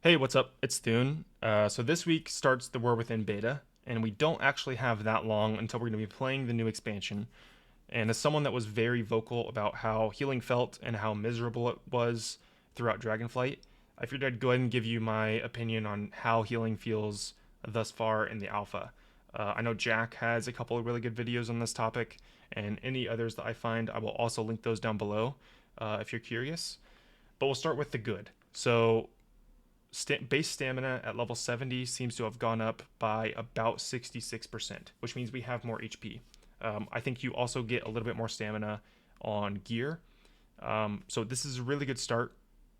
Hey, what's up? It's Theun. So this week starts the War Within beta, and we don't actually have that long until we're going to be playing the new expansion. And as someone that was very vocal about how healing felt and how miserable it was throughout Dragonflight, I figured I'd go ahead and give you my opinion on how healing feels thus far in the alpha. I know Jack has a couple of really good videos on this topic, and any others that I find, I will also link those down below if you're curious. But we'll start with the good. So base stamina at level 70 seems to have gone up by about 66%, which means we have more HP. I think you also get a little bit more stamina on gear. So this is a really good start.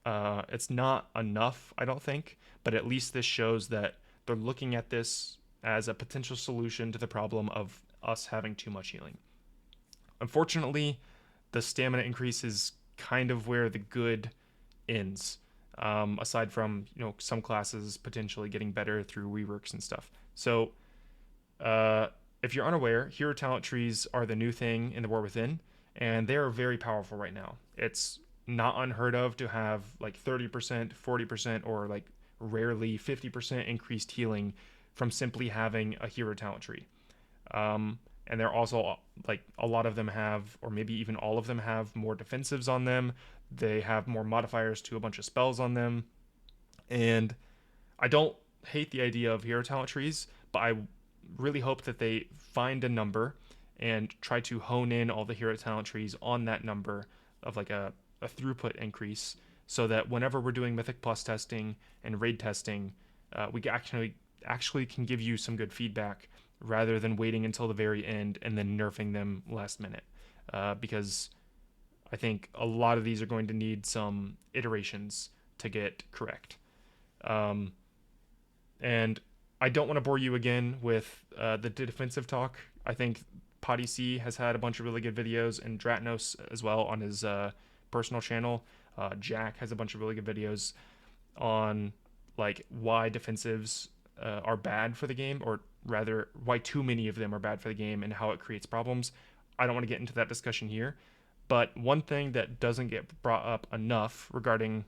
It's not enough, I don't think, but at least this shows that they're looking at this as a potential solution to the problem of us having too much healing. Unfortunately, the stamina increase is kind of where the good ends. Aside from some classes potentially getting better through reworks and stuff. So uh, if you're unaware, hero talent trees are the new thing in the War Within, and they are very powerful right now. It's not unheard of to have like 30%, 40%, or like rarely 50% increased healing from simply having a hero talent tree. And they're also like a lot of them have, or maybe even all of them have more defensives on them. They have more modifiers to a bunch of spells on them. And I don't hate the idea of hero talent trees, but I really hope that they find a number and try to hone in all the hero talent trees on that number of like a throughput increase so that whenever we're doing Mythic Plus testing and raid testing, we actually can give you some good feedback rather than waiting until the very end and then nerfing them last minute. Because I think a lot of these are going to need some iterations to get correct. Um, and I don't want to bore you again with the defensive talk. I think Potty C has had a bunch of really good videos, and Dratnos as well on his personal channel. Jack has a bunch of really good videos on like why defensives are bad for the game, or rather, why too many of them are bad for the game and how it creates problems. I don't want to get into that discussion here, but one thing that doesn't get brought up enough regarding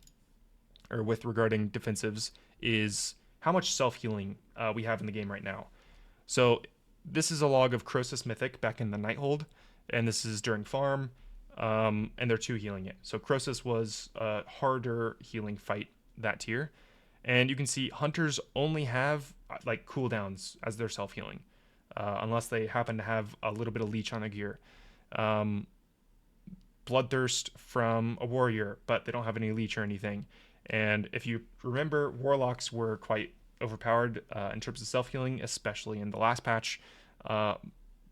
defensives is how much self healing we have in the game right now. So this is a log of Croesus Mythic back in the Nighthold, and this is during farm, and they're two healing it. So Croesus was a harder healing fight that tier, and you can see hunters only have like cooldowns as their self healing, unless they happen to have a little bit of leech on a gear. Um, Bloodthirst from a warrior, but they don't have any leech or anything. And if you remember, warlocks were quite overpowered in terms of self healing, especially in the last patch. Uh,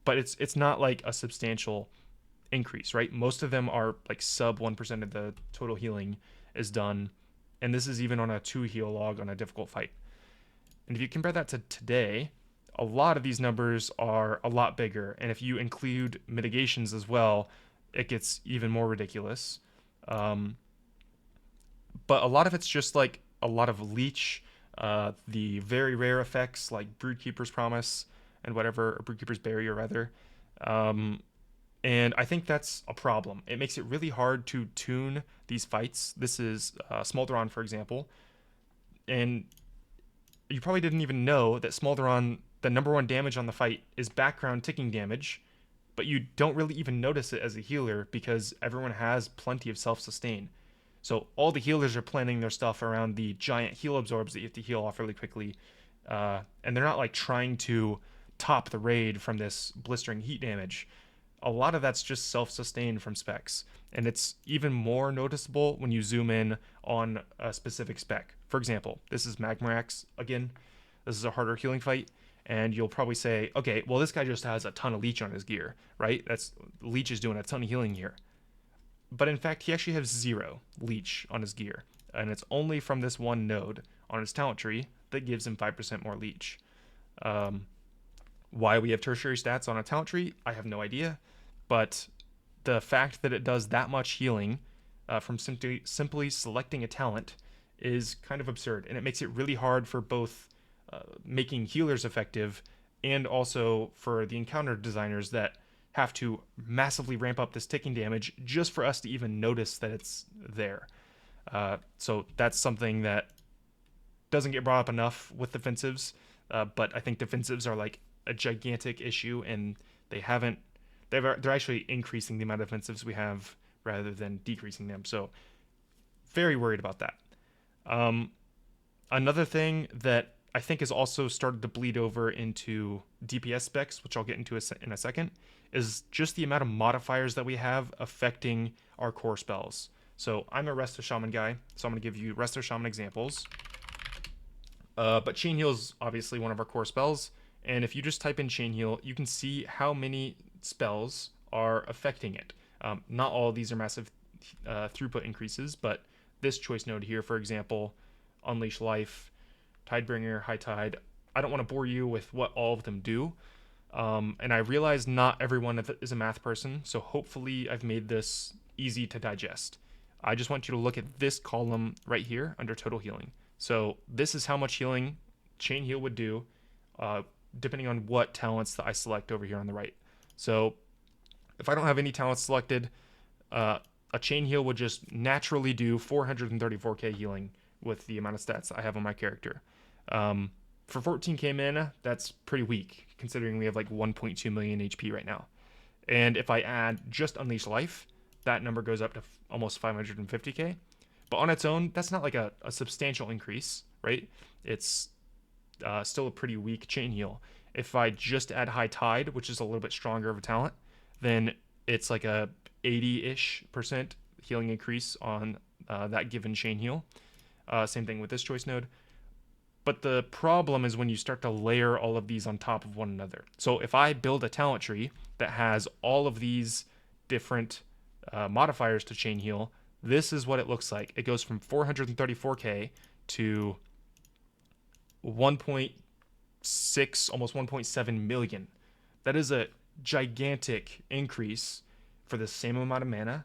but it's not like a substantial increase, right? Most of them are like sub 1% of the total healing is done, and this is even on a 2 heal log on a difficult fight. And if you compare that to today, a lot of these numbers are a lot bigger, and if you include mitigations as well, it gets even more ridiculous. Um, but a lot of it's just like a lot of leech, the very rare effects like Broodkeeper's Promise and whatever, or Broodkeeper's Barrier rather. Um, and I think that's a problem. It makes it really hard to tune these fights. This is Smolderon, for example, and you probably didn't even know that Smolderon, the number one damage on the fight, is background ticking damage, but you don't really even notice it as a healer because everyone has plenty of self sustain. So all the healers are planning their stuff around the giant heal absorbs that you have to heal off really quickly, and they're not like trying to top the raid from this blistering heat damage. A lot of that's just self-sustained from specs, and it's even more noticeable when you zoom in on a specific spec. For example, this is Magmarax again. This is a harder healing fight, and you'll probably say, okay, well, this guy just has a ton of leech on his gear, right? That's Leech is doing a ton of healing here. But in fact, he actually has 0 leech on his gear, and it's only from this one node on his talent tree that gives him 5% more leech. Um, why we have tertiary stats on a talent tree, I have no idea, but the fact that it does that much healing from simply selecting a talent is kind of absurd, and it makes it really hard for both making healers effective and also for the encounter designers that have to massively ramp up this ticking damage just for us to even notice that it's there. So that's something that doesn't get brought up enough with defensives, but I think defensives are like a gigantic issue, and they haven't. They're actually increasing the amount of defensives we have rather than decreasing them. So very worried about that. Um, Another thing that I think has also started to bleed over into DPS specs, which I'll get into in a second, is just the amount of modifiers that we have affecting our core spells. So I'm a Resto Shaman guy, so I'm going to give you Resto Shaman examples. But Chain Heal is obviously one of our core spells, and if you just type in Chain Heal, you can see how many spells are affecting it. Not all of these are massive throughput increases, but this choice node here, for example, Unleash Life, Tidebringer, High Tide. I don't want to bore you with what all of them do. And I realize not everyone is a math person, so hopefully I've made this easy to digest. I just want you to look at this column right here under total healing. So this is how much healing Chain Heal would do, depending on what talents that I select over here on the right. So if I don't have any talents selected, a Chain Heal would just naturally do 434k healing with the amount of stats I have on my character. For 14k mana, that's pretty weak, considering we have like 1.2 million HP right now. And if I add just Unleash Life, that number goes up to almost 550k. But on its own, that's not like a substantial increase, right? It's still a pretty weak Chain Heal. If I just add High Tide, which is a little bit stronger of a talent, then it's like a 80-ish% healing increase on that given Chain Heal. Same thing with this choice node. But the problem is when you start to layer all of these on top of one another. So if I build a talent tree that has all of these different modifiers to Chain Heal, this is what it looks like. It goes from 434k to 1.6, almost 1.7 million. That is a gigantic increase for the same amount of mana.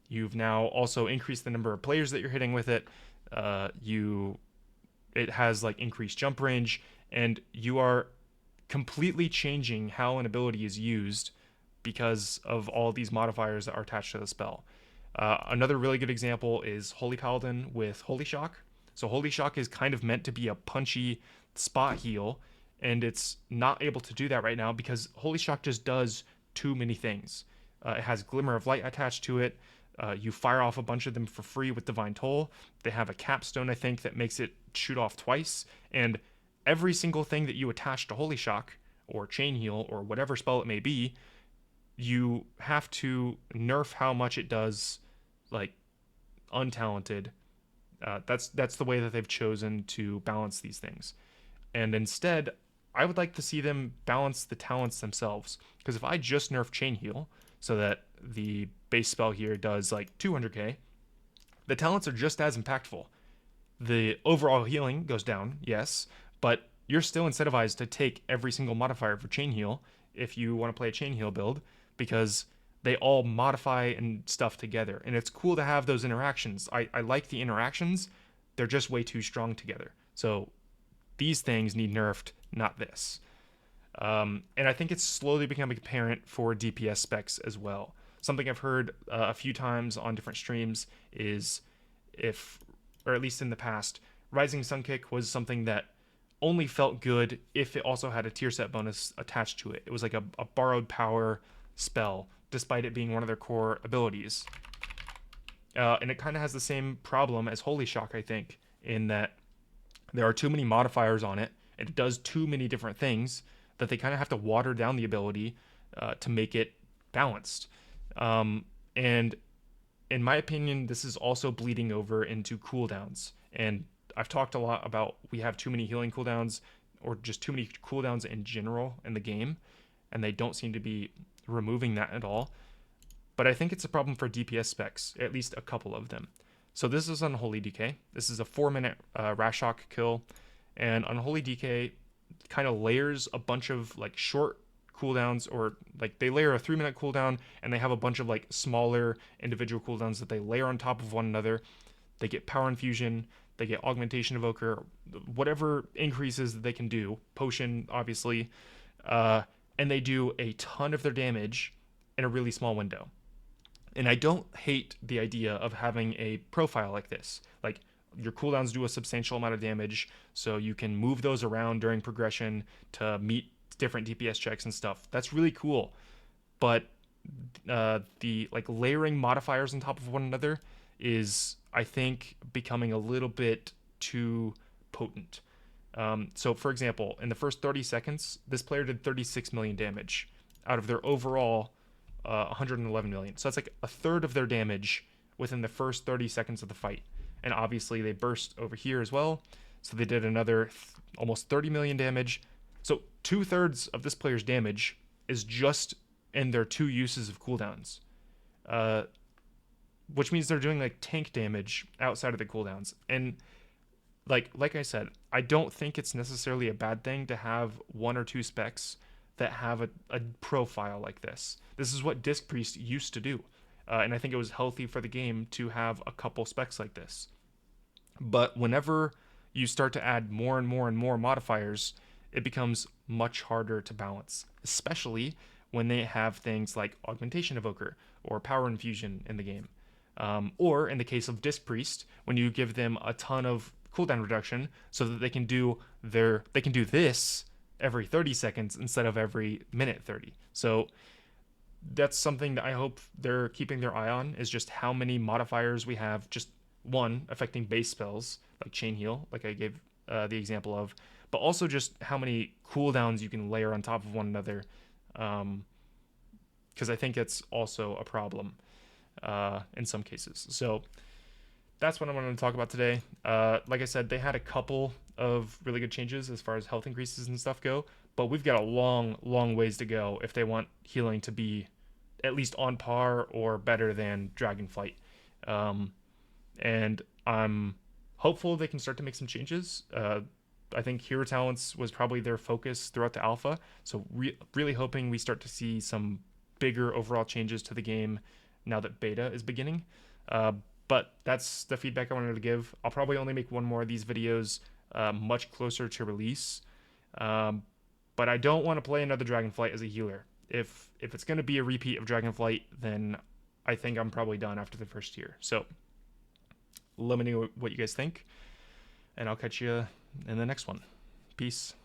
You've now also increased the number of players that you're hitting with it. It has like increased jump range, and you are completely changing how an ability is used because of all these modifiers that are attached to the spell. Another really good example is Holy Paladin with Holy Shock. So Holy Shock is kind of meant to be a punchy spot heal, and it's not able to do that right now because Holy Shock just does too many things. It has Glimmer of Light attached to it. You fire off a bunch of them for free with Divine Toll. They have a capstone, I think, that makes it shoot off twice. And every single thing that you attach to Holy Shock or Chain Heal or whatever spell it may be, you have to nerf how much it does, like, untalented. That's the way that they've chosen to balance these things. And instead, I would like to see them balance the talents themselves. Because if I just nerf Chain Heal so that the base spell here does like 200k, the talents are just as impactful. The overall healing goes down, yes, but you're still incentivized to take every single modifier for Chain Heal if you want to play a Chain Heal build, because they all modify and stuff together. And it's cool to have those interactions. I like the interactions. They're just way too strong together. So these things need nerfed, not this. And I think it's slowly becoming apparent for DPS specs as well. Something I've heard a few times on different streams is or at least in the past, Rising Sunkick was something that only felt good if it also had a tier set bonus attached to it. It was like a borrowed power spell, despite it being one of their core abilities. And it kind of has the same problem as Holy Shock, I think, in that there are too many modifiers on it, and it does too many different things that they kind of have to water down the ability to make it balanced. And in my opinion, this is also bleeding over into cooldowns. And I've talked a lot about we have too many healing cooldowns, or just too many cooldowns in general in the game, and they don't seem to be removing that at all. But I think it's a problem for DPS specs, at least a couple of them. So this is Unholy DK. This is a 4-minute Rashok kill, and Unholy DK kind of layers a bunch of like short cooldowns, or like they layer a 3-minute cooldown and they have a bunch of like smaller individual cooldowns that they layer on top of one another. They get Power Infusion, they get Augmentation Evoker, whatever increases that they can do, Potion obviously, and they do a ton of their damage in a really small window. And I don't hate the idea of having a profile like this. Like, Your cooldowns do a substantial amount of damage, so you can move those around during progression to meet different DPS checks and stuff. That's really cool. But the like layering modifiers on top of one another is, I think, becoming a little bit too potent. So, for example, in the first 30 seconds, this player did 36 million damage out of their overall 111 million. So that's like a third of their damage within the first 30 seconds of the fight. And obviously, they burst over here as well. So they did another almost 30 million damage. So 2/3 of this player's damage is just in their 2 uses of cooldowns, uh, which means they're doing like tank damage outside of the cooldowns. And like I said, I don't think it's necessarily a bad thing to have 1 or 2 specs that have a profile like this. This is what Disc Priest used to do, and I think it was healthy for the game to have a couple specs like this. But whenever you start to add more and more and more modifiers, it becomes much harder to balance, especially when they have things like Augmentation Evoker or Power Infusion in the game. Or in the case of Disc Priest, when you give them a ton of cooldown reduction so that they can do this every 30 seconds instead of every minute 30. So that's something that I hope they're keeping their eye on, is just how many modifiers we have, just one affecting base spells like Chain Heal, like I gave the example of, but also just how many cooldowns you can layer on top of one another, because I think it's also a problem in some cases. So that's what I wanted to talk about today. Like I said, they had a couple of really good changes as far as health increases and stuff go, but we've got a long ways to go if they want healing to be at least on par or better than Dragonflight. And I'm hopeful they can start to make some changes. I think Hero Talents was probably their focus throughout the alpha, so really hoping we start to see some bigger overall changes to the game now that beta is beginning. But that's the feedback I wanted to give. I'll probably only make one more of these videos much closer to release. But I don't want to play another Dragonflight as a healer. If it's going to be a repeat of Dragonflight, then I think I'm probably done after the first year. So let me know what you guys think, and I'll catch you in the next one. Peace.